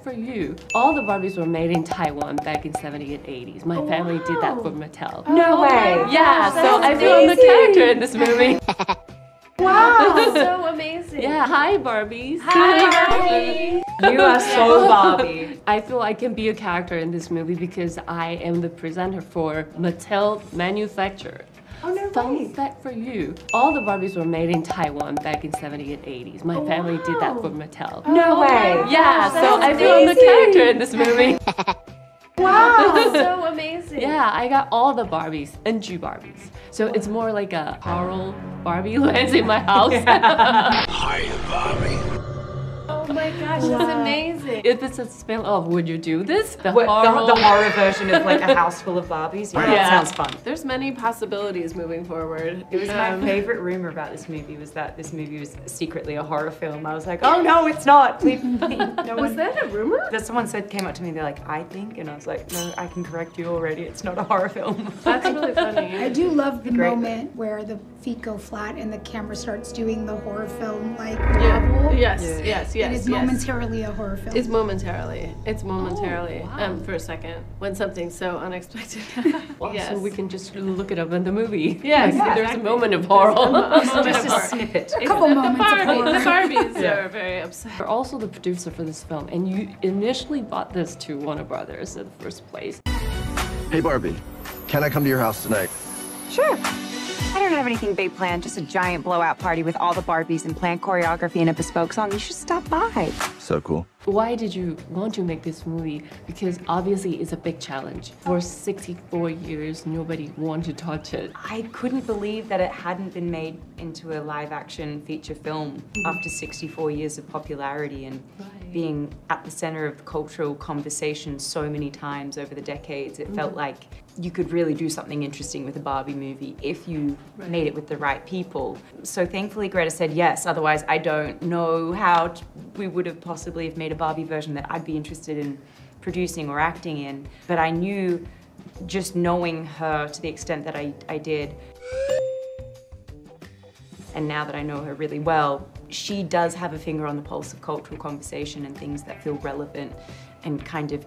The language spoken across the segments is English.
fact for you, all the Barbies were made in Taiwan back in 70s and 80s. My family did that for Mattel. No way. Yeah, so I feel I'm the character in this movie. Wow, so amazing. Yeah, hi Barbies. Hi Barbie. You are so Barbie. I feel I can be a character in this movie because I am the presenter for Mattel Manufacturer. Oh, no way. Fun fact for you, all the Barbies were made in Taiwan back in 70s and 80s. My family did that for Mattel. No way. Yeah, so I feel I'm the character in this movie. Wow, so amazing. Yeah, I got all the Barbies and Jew Barbies. So it's more like a Carl Barbie lands in my house. Hi, Barbie. Oh my gosh, that's amazing. If it's a spin-off, would you do this? The The horror version of like a house full of Barbies? Yeah, that sounds fun. There's many possibilities moving forward. It was my favorite rumor about this movie was that this movie was secretly a horror film. I was like, oh no, it's not. Please, no Was that a rumor? that someone came up to me, they're like, I think, and I was like, no, I can correct you already. It's not a horror film. That's really funny. I do love the Great. moment where the feet go flat and the camera starts doing the horror film like wobble. Yes, Yeah. yes, It yes, is yes. momentarily a horror film. It's momentarily. It's momentarily. wow. For a second, when something's so unexpected. Well, Yes. so we can just look it up in the movie. Yes, Like, there's a exactly. moment of horror. Just a snippet. a couple moments of horror. The Barbies Yeah. are very upset. You're also the producer for this film, and you initially bought this to Warner Brothers in the first place. Hey, Barbie. Can I come to your house tonight? Sure. I don't have anything big planned, just a giant blowout party with all the Barbies and planned choreography and a bespoke song. You should stop by. So cool. Why did you want to make this movie? Because obviously it's a big challenge. For 64 years, nobody wanted to touch it. I couldn't believe that it hadn't been made into a live-action feature film after 64 years of popularity and being at the center of the cultural conversation so many times over the decades. It felt like you could really do something interesting with a Barbie movie if you made it with the right people. So thankfully Greta said yes, otherwise I don't know how we would have possibly have made a Barbie version that I'd be interested in producing or acting in. But I knew, just knowing her to the extent that I did, and now that I know her really well, she does have a finger on the pulse of cultural conversation and things that feel relevant and kind of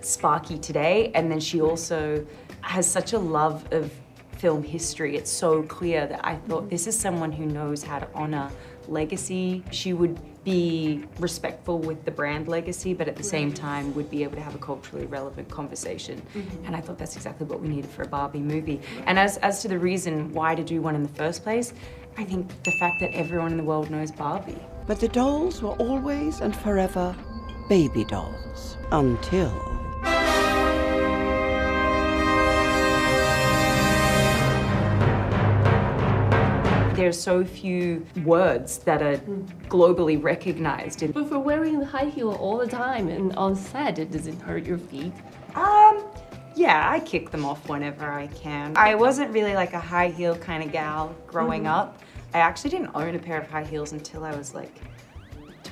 sparky today. And then she also has such a love of film history. It's so clear that I thought this is someone who knows how to honor legacy. She would be respectful with the brand legacy, but at the same time would be able to have a culturally relevant conversation. And I thought that's exactly what we needed for a Barbie movie. And as to the reason why to do one in the first place, I think the fact that everyone in the world knows Barbie. But the dolls were always and forever baby dolls. Until... There's so few words that are globally recognized. But for wearing the high heel all the time and on set, it doesn't hurt your feet. Yeah, I kick them off whenever I can. I wasn't really like a high heel kind of gal growing up. I actually didn't own a pair of high heels until I was like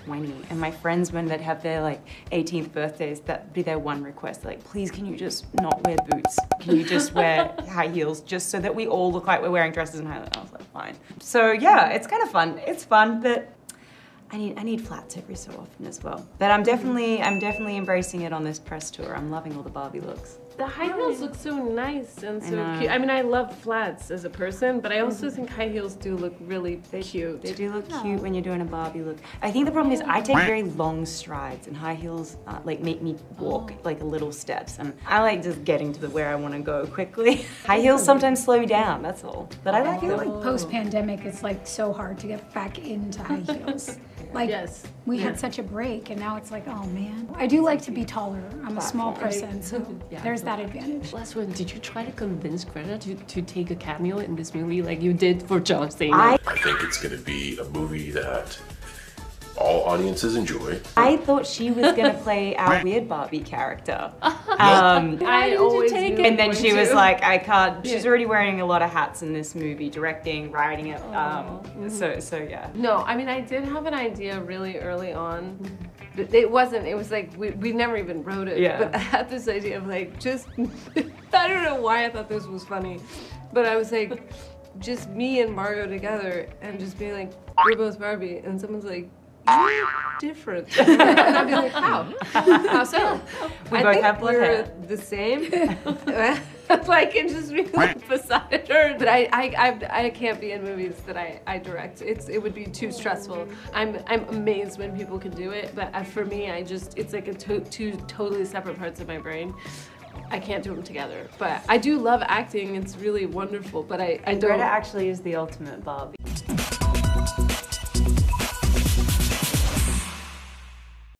20. And my friends, when they'd have their like 18th birthdays, that'd be their one request. Like, please, can you just not wear boots? Can you just wear high heels just so that we all look like we're wearing dresses and high heels? I was like, fine. So yeah, it's kind of fun. It's fun, but I need flats every so often as well. But I'm definitely embracing it on this press tour. I'm loving all the Barbie looks. The high heels look so nice and so know. cute. I mean, I love flats as a person, but I also think high heels do look really cute. They do look cute when you're doing a Barbie look. I think the problem is I take very long strides, and high heels like make me walk like little steps, and I like just getting to where I want to go quickly. High heels sometimes slow me down, that's all. But I I like feel them. like post-pandemic, it's like so hard to get back into high heels. Like, Yes. we had such a break, and now it's like, oh man. I do like to be taller. I'm a small person, so there's that advantage. Last one, did you try to convince Greta to take a cameo in this movie like you did for John Cena? I think it's going to be a movie that all audiences enjoy. I thought she was gonna play our weird Barbie character. I always take knew it? And then she was to. like, I can't. She's already wearing a lot of hats in this movie, directing, writing it. So yeah. No, I mean, I did have an idea really early on. It was like, we never even wrote it. Yeah. But I had this idea of like, just, I don't know why I thought this was funny, but I was like, just me and Margot together and just being like, we're both Barbie. And someone's like, different. And I'd be like, how? How so? We both have blonde we're hair. the same. Like, and just be like beside her. But I can't be in movies that I direct. It would be too stressful. I'm amazed when people can do it, but for me, it's like two totally separate parts of my brain. I can't do them together. But I do love acting. It's really wonderful. But I don't. Greta actually is the ultimate Barbie.